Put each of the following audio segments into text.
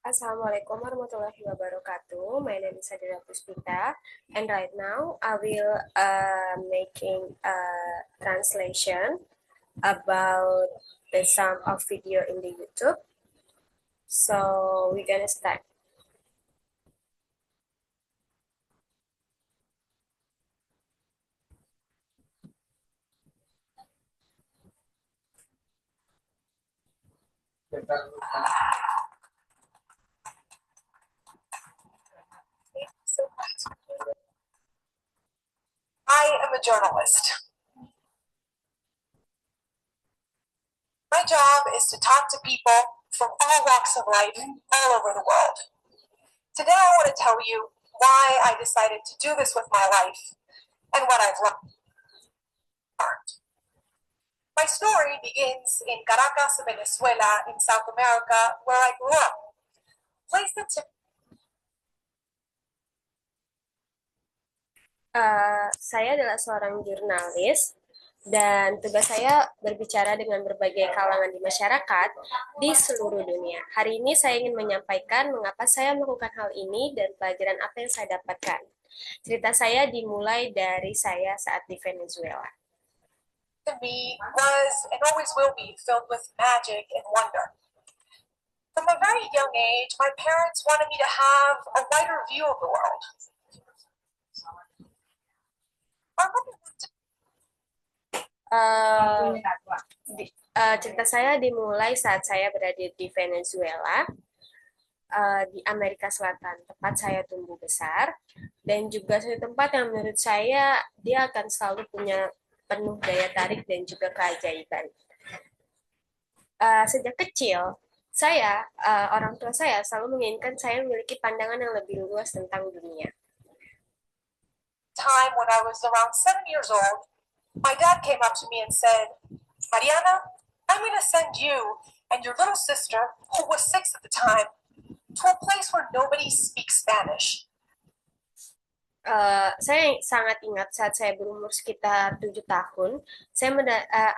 Assalamualaikum warahmatullahi wabarakatuh. My name is Sadira Puspita, and right now I will making a translation about the some of video in the YouTube. So we're gonna start. So I am a journalist. My job is to talk to people from all walks of life all over the world. Today I want to tell you why I decided to do this with my life and what I've learned. My story begins in Caracas, Venezuela, in South America, where I grew up. Place that saya adalah seorang jurnalis dan tugas saya berbicara dengan berbagai kalangan di masyarakat di seluruh dunia. Hari ini saya ingin menyampaikan mengapa saya melakukan hal ini dan pelajaran apa yang saya dapatkan. Cerita saya dimulai dari saya saat di Venezuela. To me was and always will be filled with magic and wonder. From a very young age, my parents wanted me to have a wider view of the world. Cerita saya dimulai saat saya berada di Venezuela, di Amerika Selatan, tempat saya tumbuh besar, dan juga suatu tempat yang menurut saya dia akan selalu punya penuh daya tarik dan juga keajaiban. Sejak kecil, orang tua saya selalu menginginkan saya memiliki pandangan yang lebih luas tentang dunia. Time when I was around 7 years old, my dad came up to me and said, Mariana, I'm going to send you and your little sister, who was 6 at the time, to a place where nobody speaks Spanish. Saya sangat ingat saat saya berumur sekitar 7 tahun,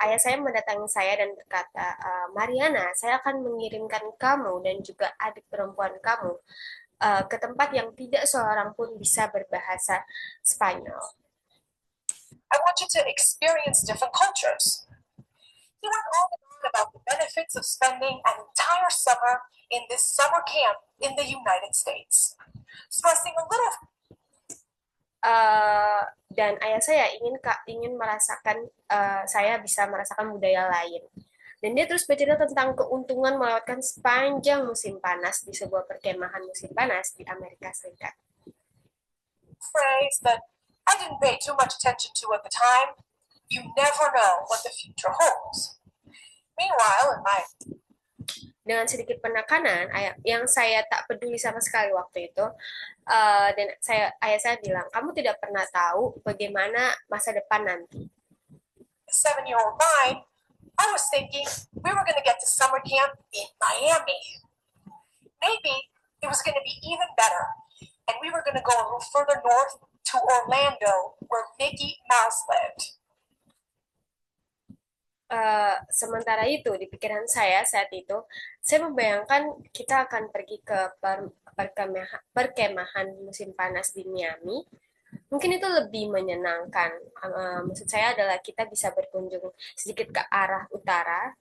ayah saya mendatangi saya dan berkata, Mariana, saya akan mengirimkan kamu dan juga adik perempuan kamu ke tempat yang tidak seorang pun bisa berbahasa Spanyol. I want you to experience different cultures. He went on and on about the benefits of spending an entire summer in this summer camp in the United States, stressing a little. Dan ayah saya ingin merasakan saya bisa merasakan budaya lain. Dan dia terus bercerita tentang keuntungan melewatkan sepanjang musim panas di sebuah perkemahan musim panas di Amerika Serikat. Phrase that I didn't pay too much attention to at the time. You never know what the future holds. Meanwhile, dengan sedikit penekanan yang saya tak peduli sama sekali waktu itu, dan ayah saya bilang, kamu tidak pernah tahu bagaimana masa depan nanti. 7-year-old mind, I was thinking we were going to get to summer camp in Miami. Maybe it was going to be even better, and we were going to go a little further north to Orlando, where Mickey Mouse lived. Sementara itu, di pikiran saya saat itu, saya membayangkan kita akan pergi ke perkemahan musim panas di Miami. Mungkin itu lebih menyenangkan. Maksud saya adalah kita bisa berkunjung sedikit ke arah utara,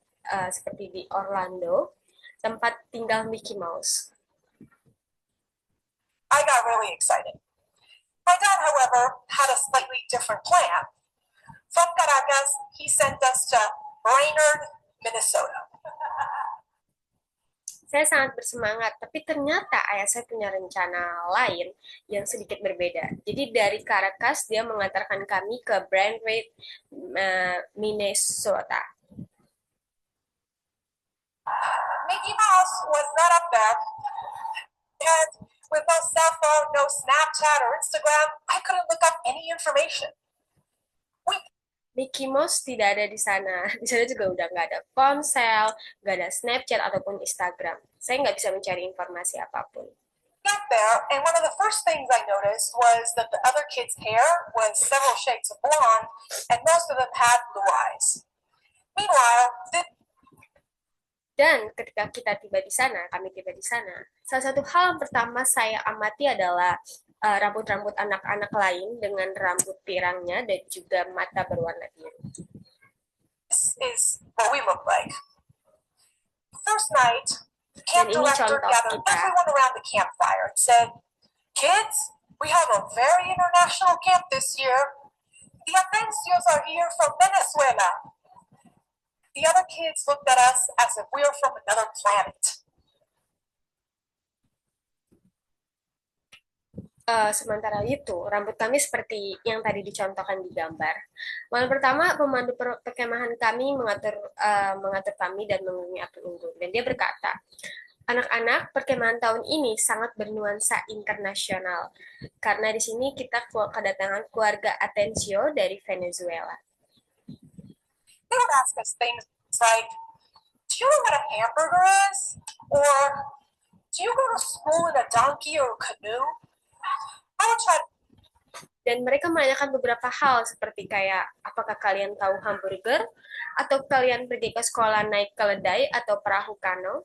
seperti di Orlando, tempat tinggal Mickey Mouse. I got really excited. My dad, however, had a slightly different plan. From Caracas, he sent us to Brainerd, Minnesota. Saya sangat bersemangat, tapi ternyata ayah saya punya rencana lain yang sedikit berbeda. Jadi dari Caracas, dia mengantarkan kami ke Brainerd, Minnesota. Mickey Mouse was not up there. And with no cell phone, no Snapchat or Instagram, I couldn't look up any information. Mickey Mouse tidak ada di sana. Di sana juga udah nggak ada ponsel, nggak ada Snapchat ataupun Instagram. Saya nggak bisa mencari informasi apapun. Got there, and one of the first things I noticed was that the other kids' hair was several shades of blonde, and most of them had blue eyes. Meanwhile, Dan ketika kita tiba di sana, kami tiba di sana, salah satu hal yang pertama saya amati adalah rambut-rambut anak-anak lain dengan rambut pirangnya dan juga mata berwarna biru. This is what we look like. First night, the Dan camp ini director contoh gathered kita. everyone around the campfire and said, "Kids, we have a very international camp this year. The Atencios are here from Venezuela." The other kids looked at us as if we were from another planet. Sementara itu, rambut kami seperti yang tadi dicontohkan di gambar. Malam pertama, pemandu perkemahan kami mengatur kami dan mengunjungi api unggun. Dan dia berkata, anak-anak, perkemahan tahun ini sangat bernuansa internasional. Karena di sini kita kedatangan keluarga Atencio dari Venezuela. They would ask us things like, "Do you know what a hamburger is?" Or, "Do you go to school in a donkey or a canoe?" I would try. Dan mereka menanyakan beberapa hal seperti kayak, apakah kalian tahu hamburger? Atau kalian pergi ke sekolah naik keledai atau perahu kano?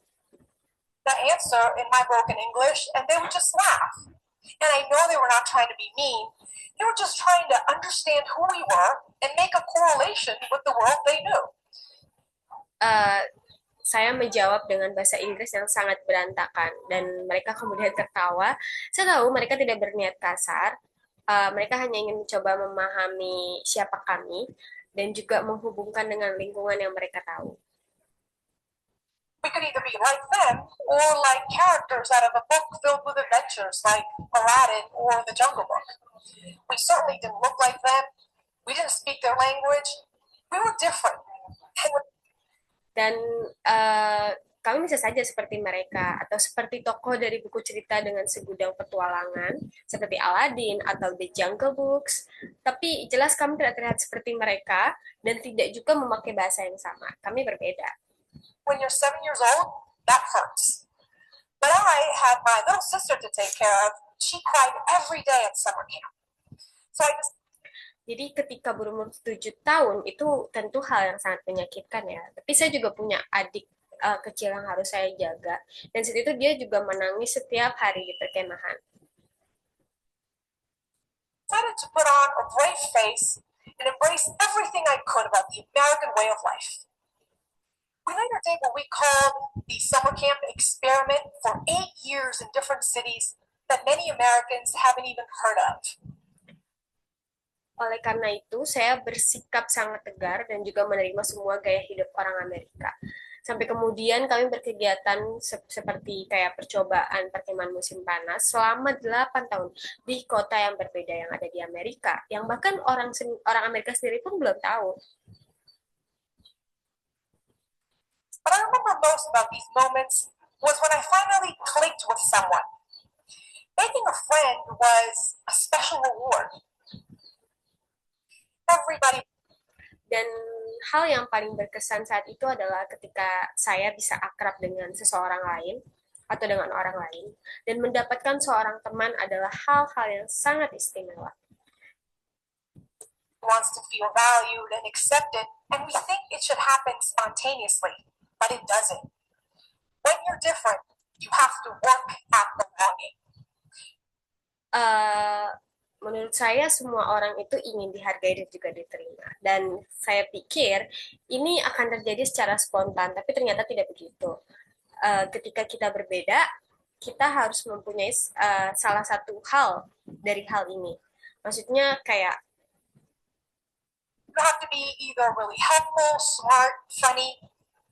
The answer in my broken English, and they would just laugh. And I know they were not trying to be mean. They were just trying to understand who we were and make a correlation with the world they knew. Saya menjawab dengan bahasa Inggris yang sangat berantakan dan mereka kemudian tertawa. Saya tahu mereka tidak berniat kasar, mereka hanya ingin mencoba memahami siapa kami dan juga menghubungkan dengan lingkungan yang mereka tahu. We could either be like them or like characters out of a book filled with adventures like Aladdin or The Jungle Book. We certainly didn't look like them. We didn't speak their language. We were different. Dan kami bisa saja seperti mereka atau seperti tokoh dari buku cerita dengan segudang petualangan seperti Aladdin atau The Jungle Books, tapi jelas kami tidak terlihat seperti mereka dan tidak juga memakai bahasa yang sama. Kami berbeda. When you're 7 years old, that hurts. But I had my little sister to take care of. She cried every day at summer camp. So I just Jadi ketika berumur 7 tahun itu tentu hal yang sangat menyakitkan ya. Tapi saya juga punya adik kecil yang harus saya jaga. Dan saat itu dia juga menangis setiap hari di perkemahan. decided to put on a brave face and embrace everything I could about the American way of life. We later did what we called the summer camp experiment for 8 years in different cities that many Americans haven't even heard of. Oleh karena itu, saya bersikap sangat tegar dan juga menerima semua gaya hidup orang Amerika. Sampai kemudian kami berkegiatan seperti kayak percobaan perkemahan musim panas selama 8 tahun di kota yang berbeda yang ada di Amerika, yang bahkan orang Amerika sendiri pun belum tahu. What I remember most about these moments was when I finally clicked with someone. Making a friend was a special reward. Everybody. Dan hal yang paling berkesan saat itu adalah ketika saya bisa akrab dengan seseorang lain atau dengan orang lain dan mendapatkan seorang teman adalah hal-hal yang sangat istimewa. Wants to feel valued and accepted, and we think it should happen spontaneously, but it doesn't. When you're different, you have to work at belonging. Menurut saya semua orang itu ingin dihargai dan juga diterima. Dan saya pikir ini akan terjadi secara spontan, tapi ternyata tidak begitu. Ketika kita berbeda, kita harus mempunyai salah satu hal dari hal ini. Maksudnya kayak you have to be either really helpful, smart, funny,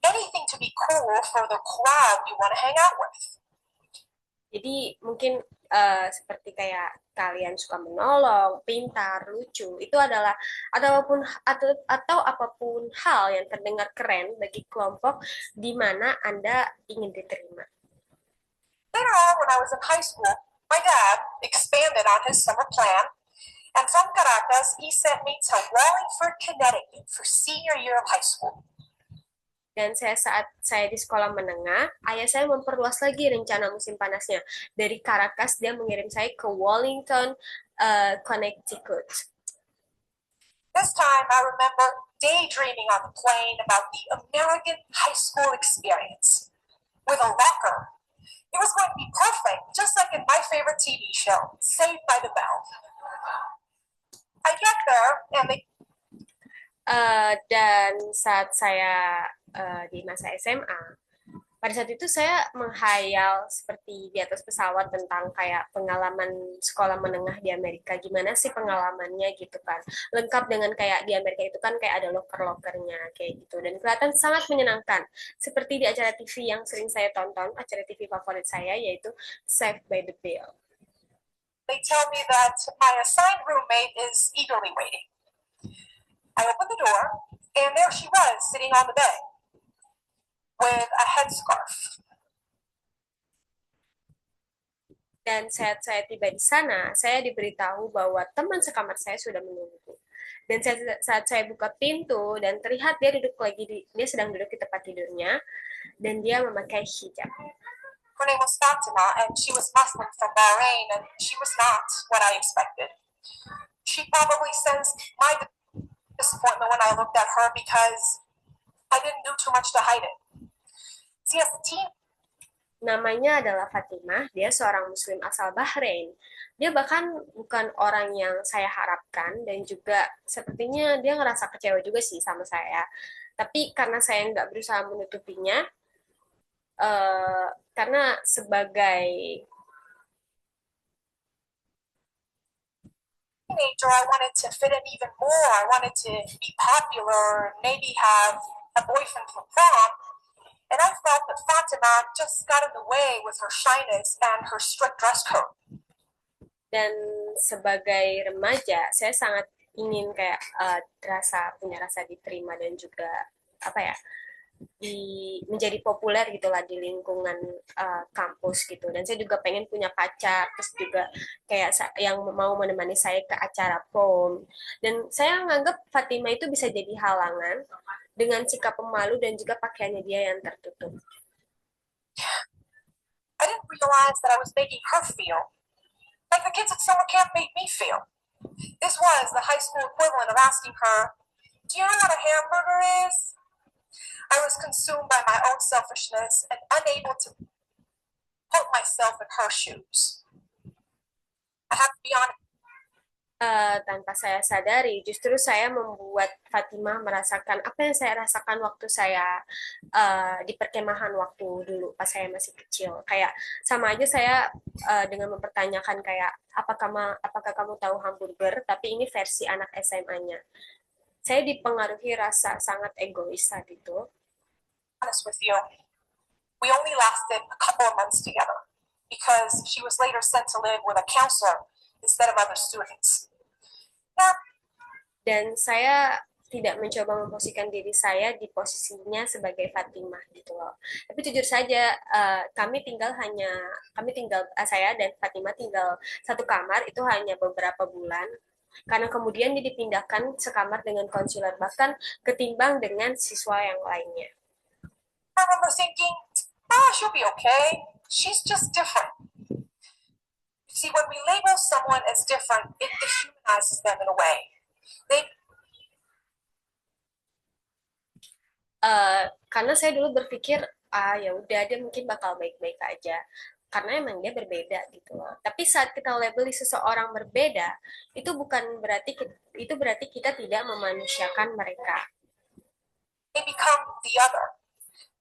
anything to be cool for the crowd you want to hang out with. Jadi mungkin seperti kayak kalian suka menolong, pintar, lucu, itu adalah atau apapun hal yang terdengar keren bagi kelompok di mana Anda ingin diterima. Later on, when I was in high school, my dad expanded on his summer plan, and from Caracas, he sent me to Wallingford, Connecticut for senior year of high school. Dan saat saya di sekolah menengah, ayah saya memperluas lagi rencana musim panasnya. Dari Caracas, dia mengirim saya ke Wallington, Connecticut. This time, I remember daydreaming on the plane about the American high school experience with a locker. It was going to be perfect, just like in my favorite TV show, Saved by the Bell. I get there, and they Dan saat saya di masa SMA, pada saat itu saya menghayal seperti di atas pesawat tentang kayak pengalaman sekolah menengah di Amerika. Gimana sih pengalamannya gitu kan. Lengkap dengan kayak di Amerika itu kan kayak ada loker-lokernya kayak gitu. Dan kelihatan sangat menyenangkan. Seperti di acara TV yang sering saya tonton, acara TV favorit saya yaitu Saved by the Bell. they tell me that my assigned roommate is eagerly waiting. I opened the door, and there she was, sitting on the bed with a headscarf. Dan saat saya tiba di sana, saya diberitahu bahwa teman sekamar saya sudah menunggu. Dan saat saya buka pintu dan terlihat dia sedang duduk di tempat tidurnya dan dia memakai hijab. Her name was Fatima, and she was Muslim from Bahrain, and she was not what I expected. She probably sensed my disappointment when I looked at her because I didn't do too much to hide it. See, as a teen, Namanya adalah Fatimah, dia seorang muslim asal Bahrain. Dia bahkan bukan orang yang saya harapkan dan juga sepertinya dia ngerasa kecewa juga sih sama saya. Tapi karena saya nggak berusaha menutupinya, karena sebagai teenager, I wanted to fit in even more. I wanted to be popular, maybe have a boyfriend for prom. And I felt that Fatima just got in the way with her shyness and her strict dress code. dan sebagai remaja, saya sangat ingin kayak punya rasa diterima dan juga apa ya menjadi populer gitulah di lingkungan kampus gitu. Dan saya juga pengen punya pacar, terus juga kayak yang mau menemani saya ke acara prom. Dan saya menganggap Fatima itu bisa jadi halangan dengan sikap pemalu dan juga pakaiannya dia yang tertutup. I didn't realize that I was making her feel like the kids at summer camp made me feel. This was the high school equivalent of asking her, "Do you know what a hamburger is?" I was consumed by my own selfishness and unable to put myself in her shoes. I have to be honest. Tanpa saya sadari, justru saya membuat Fatimah merasakan apa yang saya rasakan waktu saya di perkemahan waktu dulu pas saya masih kecil. Kayak sama aja saya dengan mempertanyakan kayak apakah kamu tahu hamburger, tapi ini versi anak SMA-nya. Saya dipengaruhi rasa sangat egois saat itu. Honest with you, we only lasted a couple of months together because she was later sent to live with a counselor instead of other students. Dan saya tidak mencoba memposisikan diri saya di posisinya sebagai Fatimah gitu loh. Tapi jujur saja saya dan Fatimah tinggal satu kamar itu hanya beberapa bulan karena kemudian dia dipindahkan sekamar dengan konselor bahkan ketimbang dengan siswa yang lainnya. I remember thinking, she'll be okay. She's just different. See, when we label someone as different, it dehumanizes them in a way. Karena saya dulu berpikir, ya udah dia mungkin bakal baik-baik aja. Karena emang dia berbeda gitu loh. Tapi saat kita labeli seseorang berbeda, itu berarti kita tidak memanusiakan mereka. They become the other.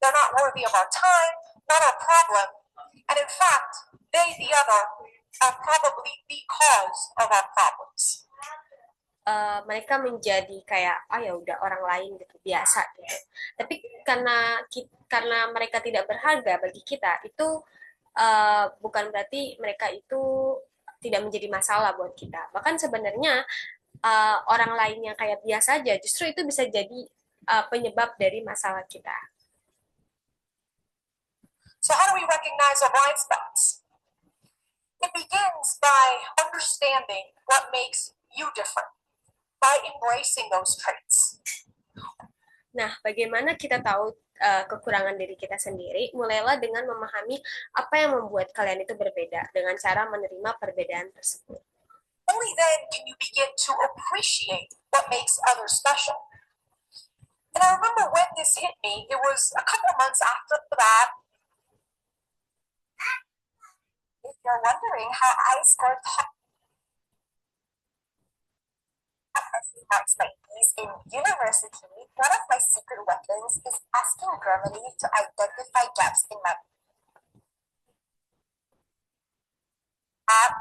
They're not worthy of our time, not our problem. And in fact, they, the other, are probably the cause of our problems. Mereka menjadi kayak ya udah orang lain gitu biasa gitu. Tapi karena mereka tidak berharga bagi kita itu bukan berarti mereka itu tidak menjadi masalah buat kita. Bahkan sebenarnya orang lain yang kayak biasa aja justru itu bisa jadi penyebab dari masalah kita. So how do we recognize our blind spots? It begins by understanding what makes you different, by embracing those traits. Nah, bagaimana kita tahu kekurangan diri kita sendiri? Mulailah dengan memahami apa yang membuat kalian itu berbeda dengan cara menerima perbedaan tersebut. Only then can you begin to appreciate what makes others special. And I remember when this hit me, it was a couple of months after that. If you're wondering how I scored top marks by E's in university, one of my secret weapons is asking Germany to identify gaps in my app.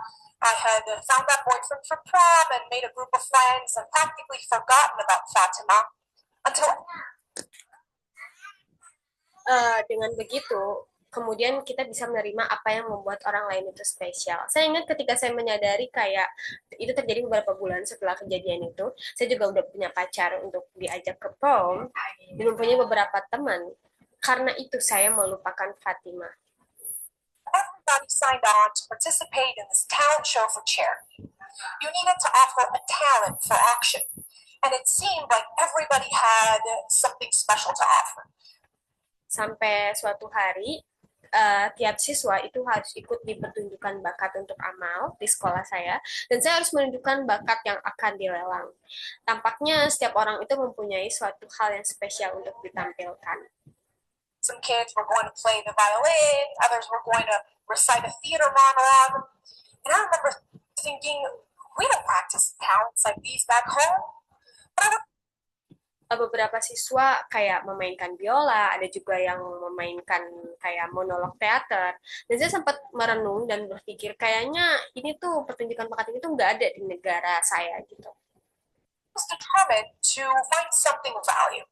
I had found that boyfriend for prom and made a group of friends and practically forgotten about Fatima until Dengan begitu, kemudian kita bisa menerima apa yang membuat orang lain itu spesial. Saya ingat ketika saya menyadari kayak itu terjadi beberapa bulan setelah kejadian itu, saya juga udah punya pacar untuk diajak ke prom, dan mempunyai beberapa teman. Karena itu saya melupakan Fatima. everybody signed on to participate in this talent show for charity. You needed to offer a talent for auction, and it seemed like everybody had something special to offer. Sampai suatu hari, tiap siswa itu harus ikut di pertunjukan bakat untuk amal di sekolah saya, dan saya harus menunjukkan bakat yang akan dilelang. Tampaknya setiap orang itu mempunyai suatu hal yang spesial untuk ditampilkan. Some kids were going to play the violin, others were going to recite a theater monologue. And I remember thinking, we don't practice talents like these back home. But Beberapa siswa kayak memainkan biola, ada juga yang memainkan kayak monolog teater. Dan saya sempat merenung dan berpikir kayaknya ini tuh pertunjukan bakat ini tuh nggak ada di negara saya gitu. I was determined to find something of value.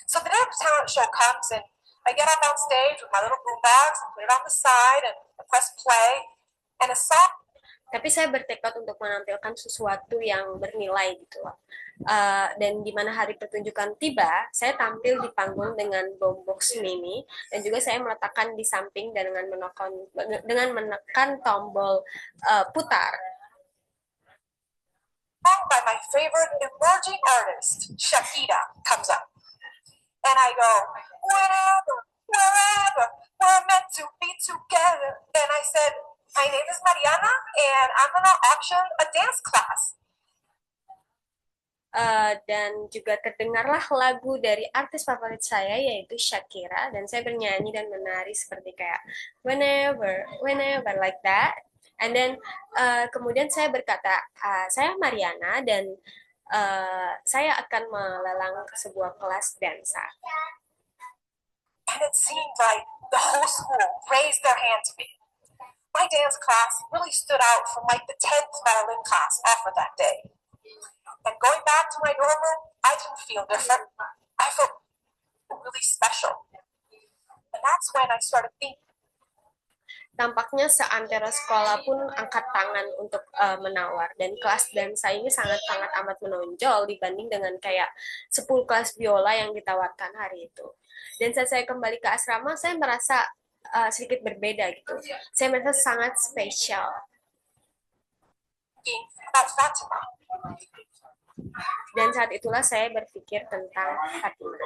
So the day the talent show comes and I get up on stage with my little boom bags and put it on the side and press play and a song. Tapi saya bertekad untuk menampilkan sesuatu yang bernilai gitu loh. Dan di mana hari pertunjukan tiba, saya tampil di panggung dengan boombox mini dan juga saya meletakkan di samping dan dengan menekan tombol putar. Song by my favorite emerging artist, Shakira, comes up. And I go, whenever, wherever, we're meant to be together. And I said, my name is Mariana, and I'm gonna auction a dance class. Dan juga terdengarlah lagu dari artis favorit saya yaitu Shakira, dan saya bernyanyi dan menari seperti kayak whenever, whenever like that. And then kemudian saya berkata, saya Mariana dan saya akan melelang ke sebuah kelas dansa. And it seemed like the whole school raised their hand to me. My dance class really stood out from like the 10th violin class offered that day. And going back to my dorm room, I didn't feel different. I felt really special. And that's when I started thinking. Tampaknya seantero sekolah pun angkat tangan untuk menawar, dan kelas dansa ini sangat-sangat amat menonjol dibanding dengan kayak 10 kelas biola yang ditawarkan hari itu. Dan saat saya kembali ke asrama, saya merasa sedikit berbeda gitu. Saya merasa sangat spesial. Dan saat itulah saya berpikir tentang Fatima.